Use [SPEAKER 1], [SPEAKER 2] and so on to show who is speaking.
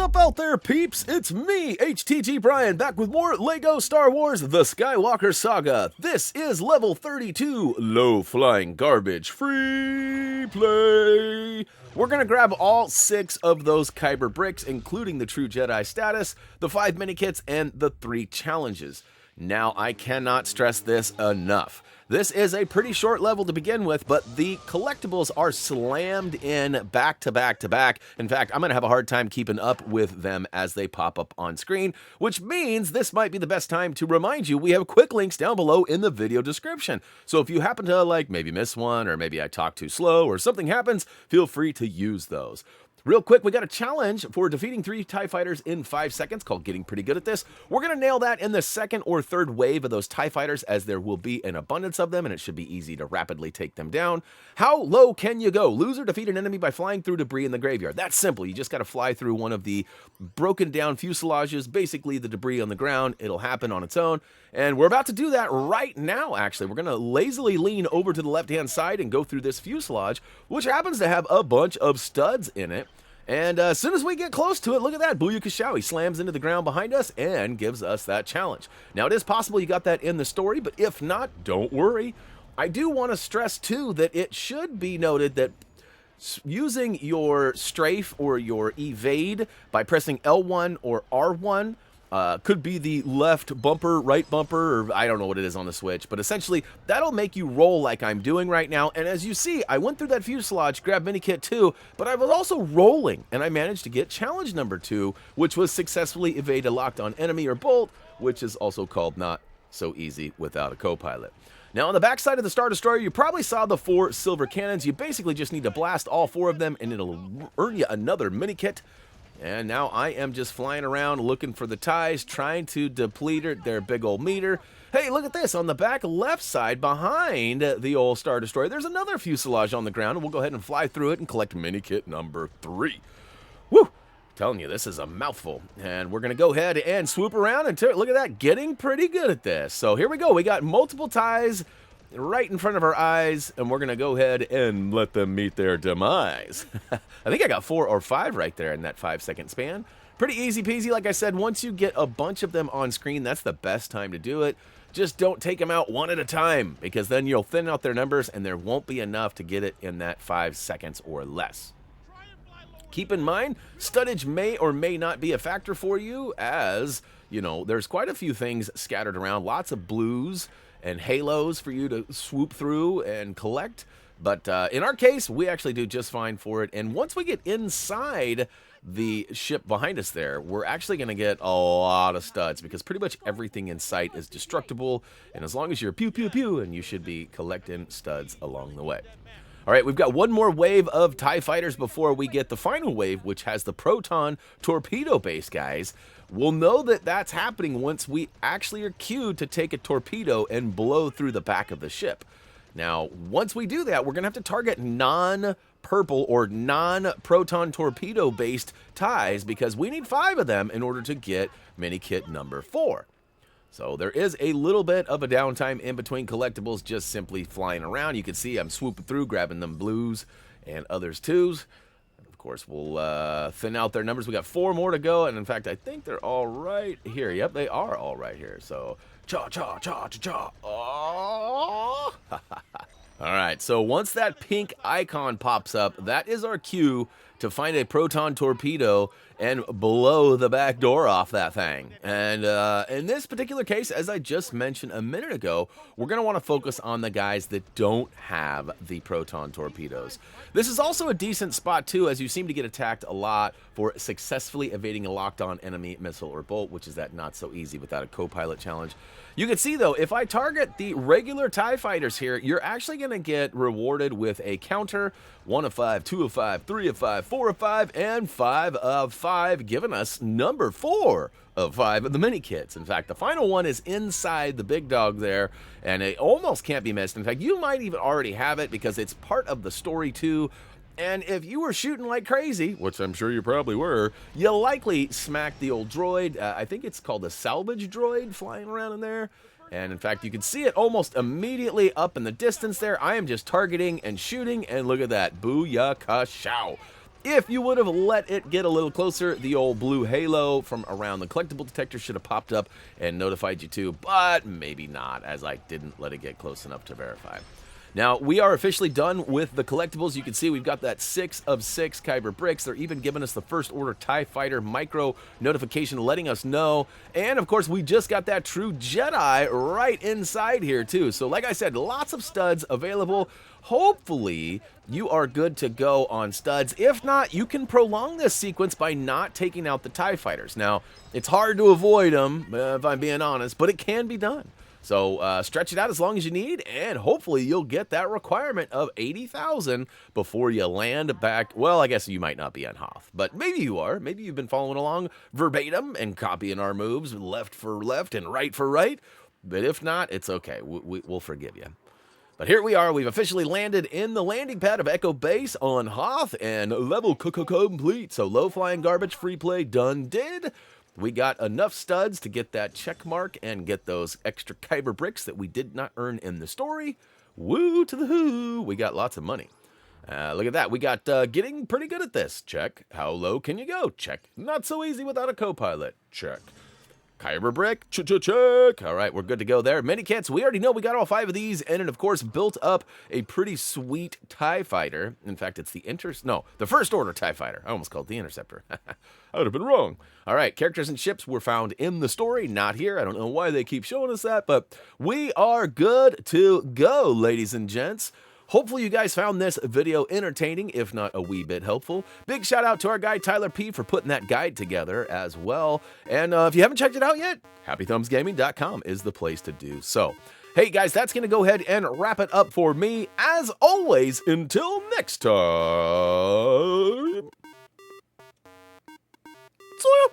[SPEAKER 1] up out there, peeps? It's me, HTG Brian, back with more LEGO Star Wars The Skywalker Saga. This is level 32, low-flying garbage, free play. We're gonna grab all 6 of those Kyber bricks, including the True Jedi status, the 5 minikits, and the 3 challenges. Now, I cannot stress this enough. This is a pretty short level to begin with, but the collectibles are slammed in back to back to back. In fact, I'm going to have a hard time keeping up with them as they pop up on screen, which means this might be the best time to remind you we have quick links down below in the video description. So if you happen to maybe miss one, or maybe I talk too slow, or something happens, feel free to use those. Real quick, we got a challenge for defeating 3 TIE fighters in 5 seconds called Getting Pretty Good at This. We're going to nail that in the second or third wave of those TIE fighters, as there will be an abundance of them, and it should be easy to rapidly take them down. How low can you go? Lose or defeat an enemy by flying through debris in the graveyard. That's simple. You just got to fly through one of the broken down fuselages, basically the debris on the ground. It'll happen on its own. And we're about to do that right now, actually. We're going to lazily lean over to the left-hand side and go through this fuselage, which happens to have a bunch of studs in it. And as soon as we get close to it, look at that. Booyah Kashaw slams into the ground behind us and gives us that challenge. Now, it is possible you got that in the story, but if not, don't worry. I do want to stress, too, that it should be noted that using your strafe or your evade by pressing L1 or R1 could be the left bumper, right bumper, or I don't know what it is on the Switch, but essentially that'll make you roll like I'm doing right now. And as you see, I went through that fuselage, grabbed Minikit 2, but I was also rolling, and I managed to get challenge number 2, which was successfully evade a locked-on enemy or bolt, which is also called not so easy without a co-pilot. Now, on the backside of the Star Destroyer, you probably saw the 4 silver cannons. You basically just need to blast all 4 of them, and it'll earn you another Minikit. And now I am just flying around looking for the TIEs, trying to deplete their big old meter. Hey, look at this. On the back left side, behind the old Star Destroyer, there's another fuselage on the ground, and we'll go ahead and fly through it and collect Minikit number 3. Woo! I'm telling you, this is a mouthful. And we're going to go ahead and swoop around and look at that, getting pretty good at this. So here we go. We got multiple TIEs right in front of our eyes, and we're going to go ahead and let them meet their demise. I think I got 4 or 5 right there in that 5-second span. Pretty easy peasy. Like I said, once you get a bunch of them on screen, that's the best time to do it. Just don't take them out one at a time, because then you'll thin out their numbers, and there won't be enough to get it in that 5 seconds or less. Keep in mind, studdage may or may not be a factor for you, as, you know, there's quite a few things scattered around. Lots of blues and halos for you to swoop through and collect. But in our case, we actually do just fine for it. And once we get inside the ship behind us there, we're actually going to get a lot of studs, because pretty much everything in sight is destructible. And as long as you're pew, pew, pew, and you should be collecting studs along the way. All right, we've got one more wave of TIE fighters before we get the final wave, which has the proton torpedo base, guys. We'll know that that's happening once we actually are cued to take a torpedo and blow through the back of the ship. Now, once we do that, we're going to have to target non-purple or non-proton torpedo-based TIEs, because we need 5 of them in order to get Minikit number 4. So there is a little bit of a downtime in between collectibles, just simply flying around. You can see I'm swooping through, grabbing them blues and others twos. Of course, we'll thin out their numbers. We got 4 more to go, and in fact, I think they're all right here. Yep, they are all right here. So, cha, cha, cha, cha, cha. Oh. All right, so once that pink icon pops up, that is our cue to find a proton torpedo and blow the back door off that thing. And in this particular case, as I just mentioned a minute ago, we're going to want to focus on the guys that don't have the proton torpedoes. This is also a decent spot, too, as you seem to get attacked a lot for successfully evading a locked-on enemy missile or bolt, which is that not so easy without a co-pilot challenge. You can see, though, if I target the regular TIE fighters here, you're actually going to get rewarded with a counter, 1 of 5, 2 of 5, 3 of 5, 4 of 5, and 5 of 5, giving us number 4 of 5 of the Minikits. In fact, the final one is inside the big dog there, and it almost can't be missed. In fact, you might even already have it, because it's part of the story, too. And if you were shooting like crazy, which I'm sure you probably were, you likely smacked the old droid. I think it's called a salvage droid flying around in there. And in fact, you can see it almost immediately up in the distance there. I am just targeting and shooting, and look at that. Booyah Kashaw. If you would have let it get a little closer, the old blue halo from around the collectible detector should have popped up and notified you too, but maybe not, as I didn't let it get close enough to verify. Now, we are officially done with the collectibles. You can see we've got that 6 of 6 Kyber bricks. They're even giving us the First Order TIE Fighter micro notification letting us know. And, of course, we just got that True Jedi right inside here, too. So, like I said, lots of studs available. Hopefully, you are good to go on studs. If not, you can prolong this sequence by not taking out the TIE Fighters. Now, it's hard to avoid them, if I'm being honest, but it can be done. So stretch it out as long as you need, and hopefully you'll get that requirement of 80,000 before you land back. Well, I guess you might not be on Hoth, but maybe you are. Maybe you've been following along verbatim and copying our moves left for left and right for right. But if not, it's okay. We'll forgive you. But here we are. We've officially landed in the landing pad of Echo Base on Hoth, and level complete. So low-flying garbage free play done did. We got enough studs to get that check mark and get those extra Kyber bricks that we did not earn in the story. Woo to the who. We got lots of money. Look at that. We got getting pretty good at this. Check. How low can you go? Check. Not so easy without a co-pilot. Check. Kyber brick, check. All right, we're good to go there. Minikits, we already know we got all 5 of these, and it, of course, built up a pretty sweet TIE Fighter. In fact, it's the First Order TIE Fighter. I almost called it the Interceptor. I would have been wrong. All right, characters and ships were found in the story, not here. I don't know why they keep showing us that, but we are good to go, ladies and gents. Hopefully you guys found this video entertaining, if not a wee bit helpful. Big shout out to our guy Tyler P for putting that guide together as well. And if you haven't checked it out yet, HappyThumbsGaming.com is the place to do so. Hey guys, that's going to go ahead and wrap it up for me. As always, until next time. See ya.